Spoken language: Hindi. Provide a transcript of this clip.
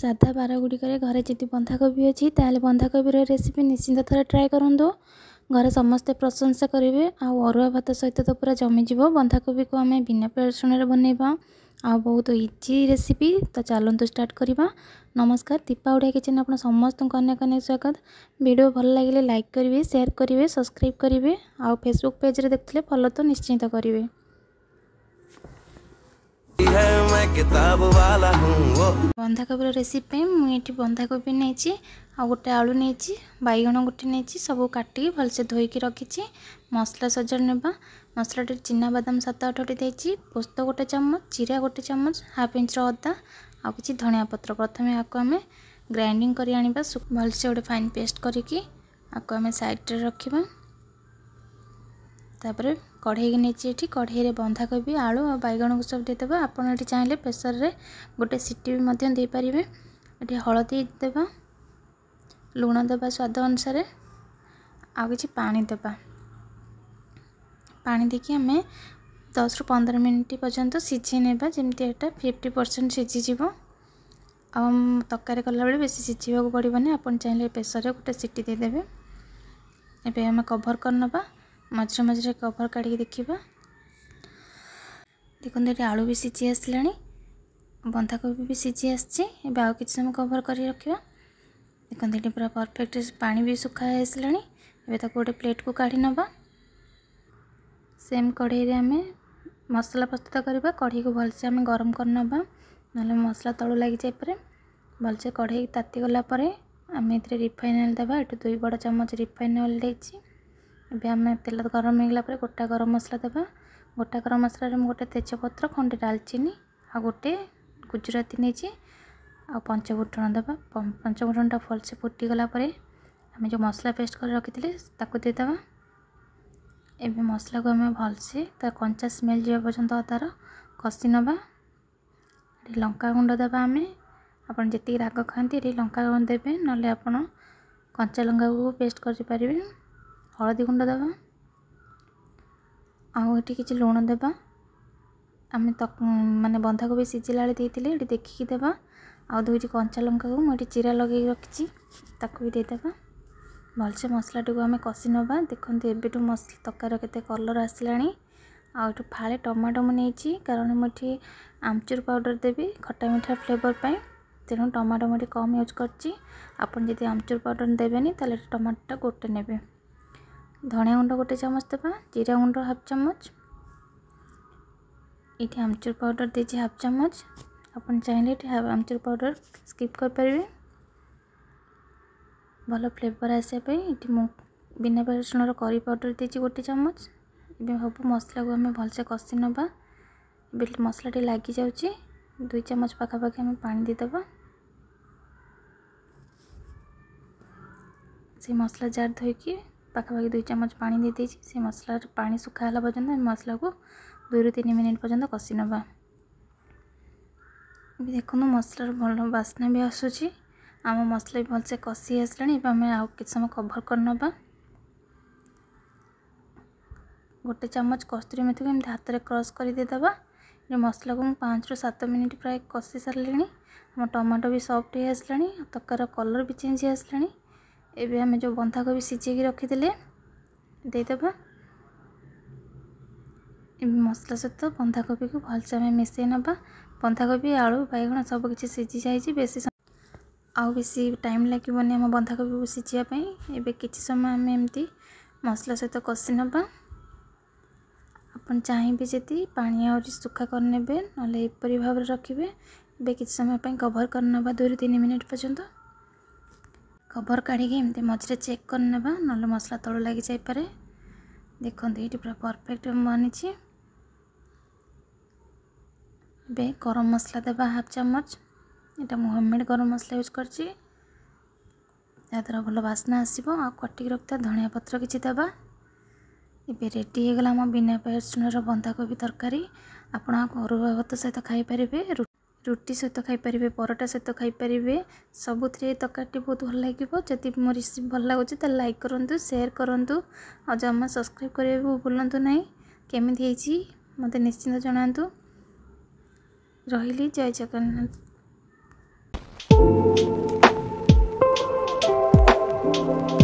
साधा बार गुड़िक घरे जी बंधाकोबी अच्छी ताल बंधाकोबी रेसिपी निश्चिंत थोड़ा ट्राए करूँ। घरे समस्ते प्रशंसा करेंगे। आरुआ भात सहित तो पूरा जमीज। बंधाकोबी को आम बिना प्याज रसुण बनइबा आ बहुत इजी रेसिपी। तो चलतु स्टार्ट करवा। नमस्कार, दीपा ओडिया किचन आप समस्त को अनेक अनेक स्वागत। वीडियो भल लगे लाइक करेंगे, शेयर करेंगे, सब्सक्राइब करेंगे। आ फेसबुक पेज रे देखते फॉलो तो निश्चिंत करेंगे। बंधाकोबी रेसिपी मुझे बंधाकोबी नहीं आ गोटे आलू नहीं बैगण गोटे नहीं सब काटिकी भलसे धोईकी रखी। मसला सजाड़ नेबा। मसला चिना बादाम 7-8टी देती, पोस्त गोटे चम्मच, जीरा गोटे चम्मच, हाफ इंच अदा आ कि धनिया पत्र। प्रथम आपको आम ग्राइंडिंग कर आने भलसे गोटे फाइन पेस्ट करके आपको आम साइड रे रखा। तापर कढ़ई नहीं कढ़ई बंधाकोबी आलू और बैगण को सब देदेबा। आपड़ ये चाहिए प्रेसर रे गोटे सीटी भी दे पारे। ये हलदी देबा, लुण देबा स्वाद अनुसार, आ कि पानी देबा। पानी देखिए आम 10 ରୁ 15 मिनिट पर्यंत सीझे नेबा जमती एटा 50% सीझीज। तरकारी कला बेले बेसी सीझा पड़ोनी। आप चाहिए प्रेसर गोटे सीटी देदेवे। एबे आम कभर करनबा, मझे मझे कभर काढ़ी देखा। देखो ये आलू भी सीझी आसला, बंधाकोबी भी सीझी आसी। आ कि समय कभर कर रखा। देखो ये पूरा परफेक्ट पानी भी सुखा आसला। एबे गोटे प्लेट को काढ़ी नबा। सेम कढ़ई आम मसला प्रस्तुत करवा। कढ़ई को भलसे आम गरम करनबा, ना मसला तलू लगी जापे। भलसे कढ़ई ताती गला आम ए रिफाइन ऑयल देवा। ये 2 बड़ चम्मच रिफाइन ऑयल देती। एबे आम तेल गरम होगला गोटा गरम मसला देवा। गोटा गरम मसला गोटे तेजपत्र, खंडे डालचीनी आ गोटे गुजराती नहीं आ पंचफुटण देवा। पंचफुटणटा भलसे फुटीगला आम जो मसला पेस्ट कर रखी देदेवा। एबे मसला को आम भलसे तार कंचा स्मेल जावा पर्यंत अदार कषि नबा। लंका गुंड देवा। आम आपन जी राग खाती लंका देवे, ना आप कंचा लंका को पेस्ट करें। हलदी गुंड देवा। आठी कि लुण देवा। आम तक माने बंधाकोबी सीझिला ये देखिकी देवा। आ 2टी कंचा लंका को मुझे चिरा लगे रखी भी देदेवा। भलसे मसला टी आम कषि नबा। देखते एबेठू मसला तरकार केते कलर आसला। आठ फाड़े टमाटो मुझे कारण मुझे आमचूर पाउडर देवी खट्टा मीठा फ्लेवर पाई। तेणु टमाटो मुझे कम यूज कर। आमचूर पाउडर देवेनि ताले टमाटोटा गोटे नेबे। धनिया गुंड गोटे चम्मच देवा। जीरा गुंड हाफ चम्मच। ये आमचूर पाउडर देती हाफ चम्मच। आपन चाहिए आमचूर पाउडर स्किप कर पारे। भल फ्लेवर आसापी ये बिना प्याज रसुण करी पाउडर देती गोटे चम्मच। ये सब मसला को आम भलसे कषि नबा। मसला टी लगी जाऊँगी 2 चम्मच पाखापाखि आम पानी देदेबा। से मसला जार धोईकी पाखापाखि 2 चम्मच पानी दे देछि। से मसला पानी सुखाला पर्यंत मसला को 2 ରୁ 3 मिनिट पर्यंत कषि नबा। देखो मसलार भल बास्ना भी आसूची। आम मसला भी भलसे कषि आसला। आम आउ कि समय कभर करनबा। गोटे चम्मच कस्तूरी मेथी को एमती हाथ में क्रश कर देदेबा। ये मसला को 5 ରୁ 7 मिनिट प्राय कषि सारे। आम टमाटो भी सॉफ्ट हो आसला। तरकार कलर भी चेंज आसला। एबे आम जो बंधाकोबी सीझेकी रखीदे देदेबा। मसला सहित बंधाकोबी को भलसे आम मिसई नबा। बंधाकोबी आलू बैगण सब किसी सीझी जाइए। बेसी बेसी टाइम लगे आम बंधाकोबी को सीझापी। एबे किछि समय आम एमती मसला सहित कषि नबा। आपन चाहिए जदि पानी आ सुखा करने ना एपरी भाव रखिए। एबे किछि समय कभर करनबा 2 ରୁ 3 मिनिट पर्यंत। कभर काढ़ी एमती मझे चेक करनेबा ना मसला तलू लगी जापे। देखते ये पूरा परफेक्ट बनी। बे गरम मसला देवा हाफ चम्मच। यहाँ मुझे होममेड गरम मसला यूज करछि। याद्वारा भल बास्ना आसो। आ कटिक रखता धनिया पत्र किसी देवा। ये रेडी होगला आम बिना प्याज रसुण बंधाकोबी तरकारी। आपण अरुआ भात सहित खाईपारे, रुटी सहित खाईपारे, परोटा सहित खाईपारे। सबुथ तरकारी बहुत भल लगे। जदि मो रेसिपी भल लगुच तो लाइक करूँ, शेयर करूँ और जमा सब्सक्राइब करने को भूलु ना। केमी मत निश्चिंत जनातु। रही जय जगन्नाथ। है।